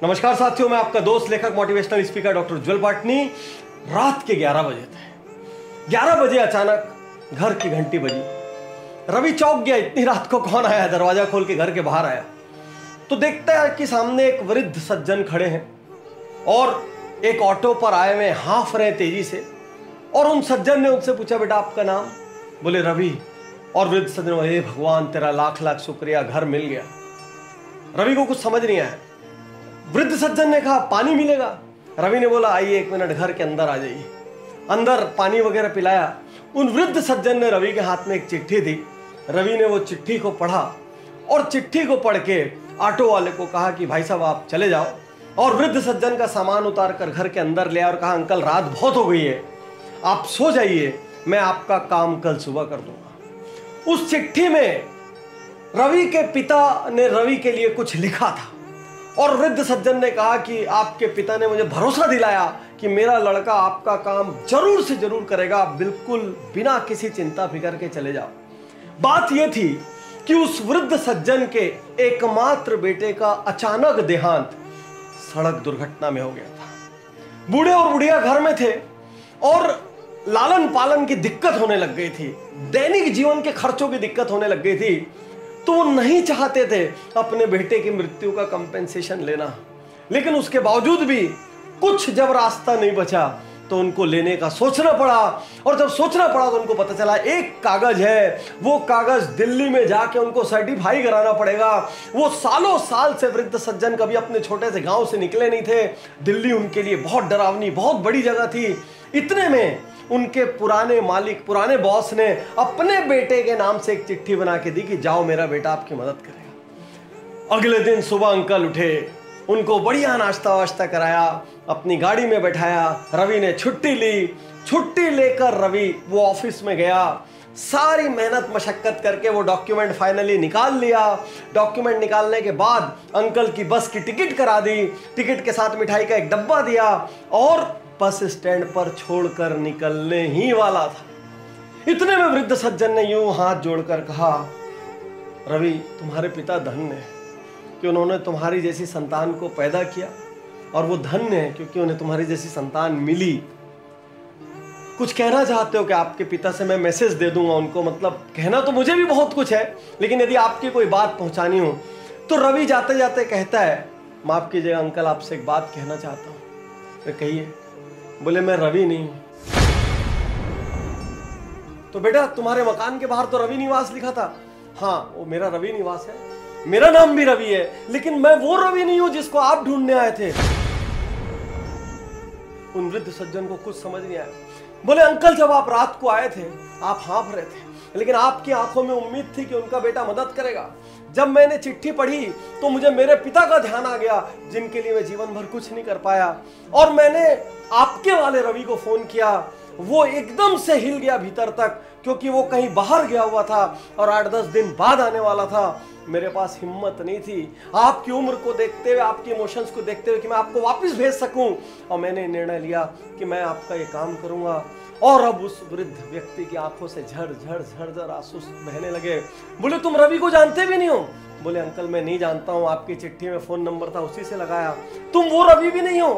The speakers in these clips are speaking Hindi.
नमस्कार साथियों, मैं आपका दोस्त लेखक मोटिवेशनल स्पीकर डॉक्टर उज्जवल पाटनी। रात के 11 बजे थे। 11 बजे अचानक घर की घंटी बजी। रवि चौंक गया, इतनी रात को कौन आया। दरवाजा खोल के घर के बाहर आया तो देखता है कि सामने एक वृद्ध सज्जन खड़े हैं और एक ऑटो पर आए हुए हाँफ रहे तेजी से। और उन सज्जन ने उनसे पूछा, बेटा आपका नाम? बोले रवि। और वृद्ध सज्जन बोले, हे भगवान तेरा लाख लाख शुक्रिया, घर मिल गया। रवि को कुछ समझ नहीं आया। वृद्ध सज्जन ने कहा, पानी मिलेगा? रवि ने बोला, आइए 1 मिनट घर के अंदर आ जाइए। अंदर पानी वगैरह पिलाया। उन वृद्ध सज्जन ने रवि के हाथ में एक चिट्ठी दी। रवि ने वो चिट्ठी को पढ़ा और चिट्ठी को पढ़ के ऑटो वाले को कहा कि भाई साहब आप चले जाओ। और वृद्ध सज्जन का सामान उतार कर घर के अंदर ले आया और कहा, अंकल रात बहुत हो गई है, आप सो जाइए, मैं आपका काम कल सुबह कर दूंगा। उस चिट्ठी में रवि के पिता ने रवि के लिए कुछ लिखा था और वृद्ध सज्जन ने कहा कि आपके पिता ने मुझे भरोसा दिलाया कि मेरा लड़का आपका काम जरूर से जरूर करेगा, आप बिल्कुल बिना किसी चिंता फिकर के चले जाओ। बात यह थी कि उस वृद्ध सज्जन के एकमात्र बेटे का अचानक देहांत सड़क दुर्घटना में हो गया था। बूढ़े और बुढ़िया घर में थे और लालन पालन की दिक्कत होने लग गई थी, दैनिक जीवन के खर्चों की दिक्कत होने लग गई थी। तो वो नहीं चाहते थे अपने बेटे की मृत्यु का कंपेंसेशन लेना, लेकिन उसके बावजूद भी कुछ जब रास्ता नहीं बचा तो उनको लेने का सोचना पड़ा। और जब सोचना पड़ा तो उनको पता चला एक कागज है, वो कागज दिल्ली में जाके उनको सर्टिफाई कराना पड़ेगा। वो सालों साल से वृद्ध सज्जन कभी अपने छोटे से गांव से निकले नहीं थे। दिल्ली उनके लिए बहुत डरावनी, बहुत बड़ी जगह थी। इतने में उनके पुराने मालिक, पुराने बॉस ने अपने बेटे के नाम से एक चिट्ठी बना के दी कि जाओ मेरा बेटा आपकी मदद करेगा। अगले दिन सुबह अंकल उठे, उनको बढ़िया नाश्ता वाश्ता कराया, अपनी गाड़ी में बैठाया। रवि ने छुट्टी ली। छुट्टी लेकर रवि वो ऑफिस में गया। सारी मेहनत मशक्कत करके वो डॉक्यूमेंट फाइनली निकाल लिया। डॉक्यूमेंट निकालने के बाद अंकल की बस की टिकट करा दी। टिकट के साथ मिठाई का एक डब्बा दिया और बस स्टैंड पर छोड़कर निकलने ही वाला था। इतने में वृद्ध सज्जन ने यूं हाथ जोड़कर कहा, रवि तुम्हारे पिता धन्य है कि उन्होंने तुम्हारी जैसी संतान को पैदा किया, और वो धन्य है क्योंकि उन्हें तुम्हारी जैसी संतान मिली। कुछ कहना चाहते हो कि आपके पिता से मैं मैसेज दे दूंगा उनको? मतलब कहना तो मुझे भी बहुत कुछ है, लेकिन यदि आपकी कोई बात पहुंचानी हो तो रवि जाते जाते कहता है, माफ कीजिएगा अंकल आपसे एक बात कहना चाहता हूं। कहिए। बोले मैं रवि नहीं हूं। तो बेटा तुम्हारे मकान के बाहर तो रवि निवास लिखा था। हाँ वो मेरा रवि निवास है, मेरा नाम भी रवि है, लेकिन मैं वो रवि नहीं हूं जिसको आप ढूंढने आए थे। उन वृद्ध सज्जन को कुछ समझ नहीं आया। बोले अंकल जब आप रात को आए थे आप हाँफ रहे थे, लेकिन आपकी आंखों में उम्मीद थी कि उनका बेटा मदद करेगा। जब मैंने चिट्ठी पढ़ी तो मुझे मेरे पिता का ध्यान आ गया, जिनके लिए मैं जीवन भर कुछ नहीं कर पाया। और मैंने आपके वाले रवि को फोन किया। वो एकदम से हिल गया भीतर तक, क्योंकि वो कहीं बाहर गया हुआ था और 8-10 दिन बाद आने वाला था। मेरे पास हिम्मत नहीं थी आपकी उम्र को देखते हुए, आपके इमोशंस को देखते हुए कि मैं आपको वापस भेज सकूं। और मैंने निर्णय लिया कि मैं आपका ये काम करूंगा। और अब उस वृद्ध व्यक्ति की आंखों से झर आंसू बहने लगे। बोले तुम रवि को जानते भी नहीं हो? बोले अंकल मैं नहीं जानता हूं, आपकी चिट्ठी में फोन नंबर था उसी से लगाया। तुम वो रवि भी नहीं हो?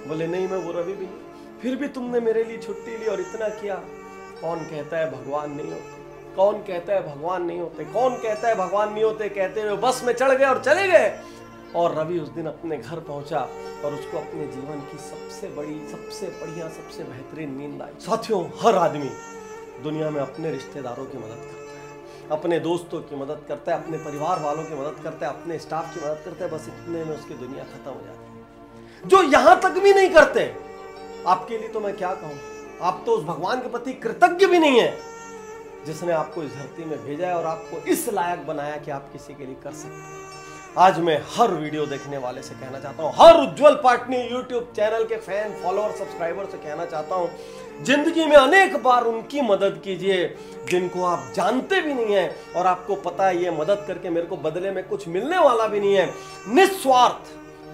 बोले नहीं मैं वो रवि भी नहीं। फिर भी तुमने मेरे लिए छुट्टी ली और इतना किया। कौन कहता है भगवान नहीं होते? कौन कहता है भगवान नहीं होते? कौन कहता है भगवान नहीं होते? कहते हुए बस में चढ़ गए और चले गए। और रवि उस दिन अपने घर पहुंचा और उसको अपने जीवन की सबसे बड़ी, सबसे बढ़िया, सबसे बेहतरीन नींद आई। साथियों हर आदमी दुनिया में अपने रिश्तेदारों की मदद करता है, अपने दोस्तों की मदद करता है, अपने परिवार वालों की मदद करता है, अपने स्टाफ की मदद करता है। बस इतने में उसकी दुनिया खत्म हो जाती है। जो यहां तक भी नहीं करते, आपके लिए तो मैं क्या कहूं, आप तो उस भगवान के प्रति कृतज्ञ भी नहीं है जिसने आपको इस धरती में भेजा है और आपको इस लायक बनाया कि आप किसी के लिए कर सकते हैं। आज मैं हर वीडियो देखने वाले से कहना चाहता हूं, हर उज्जवल पाटनी यूट्यूब चैनल के फैन, फॉलोअर, सब्सक्राइबर से कहना चाहता हूं, जिंदगी में अनेक बार उनकी मदद कीजिए जिनको आप जानते भी नहीं है और आपको पता है ये मदद करके मेरे को बदले में कुछ मिलने वाला भी नहीं है।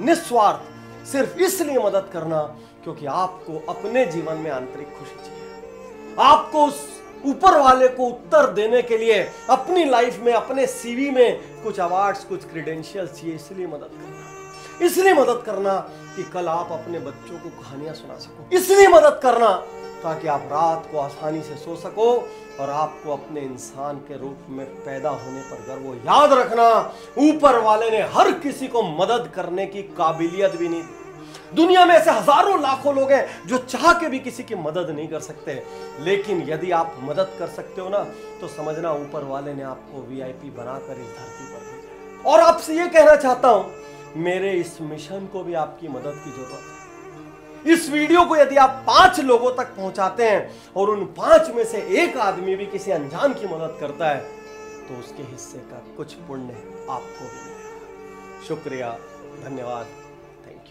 निस्वार्थ सिर्फ इसलिए मदद करना क्योंकि आपको अपने जीवन में आंतरिक खुशी चाहिए। आपको उस ऊपर वाले को उत्तर देने के लिए अपनी लाइफ में, अपने सीवी में कुछ अवार्ड्स, कुछ क्रेडेंशियल्स चाहिए, इसलिए मदद करना। इसलिए मदद करना कि कल आप अपने बच्चों को कहानियां सुना सको, इसलिए मदद करना ताकि आप रात को आसानी से सो सको और आपको अपने इंसान के रूप में पैदा होने पर गर्व हो। याद रखना, ऊपर वाले ने हर किसी को मदद करने की काबिलियत भी नहीं दी। दुनिया में ऐसे हजारों लाखों लोग हैं जो चाह के भी किसी की मदद नहीं कर सकते, लेकिन यदि आप मदद कर सकते हो ना, तो समझना ऊपर वाले ने आपको वीआईपी बनाकर इस धरती पर भेजा। और आपसे ये कहना चाहता हूं, मेरे इस मिशन को भी आपकी मदद की जरूरत है। इस वीडियो को यदि आप 5 लोगों तक पहुंचाते हैं और उन 5 में से एक आदमी भी किसी अनजान की मदद करता है, तो उसके हिस्से का कुछ पुण्य आपको भी मिलेगा। शुक्रिया, धन्यवाद।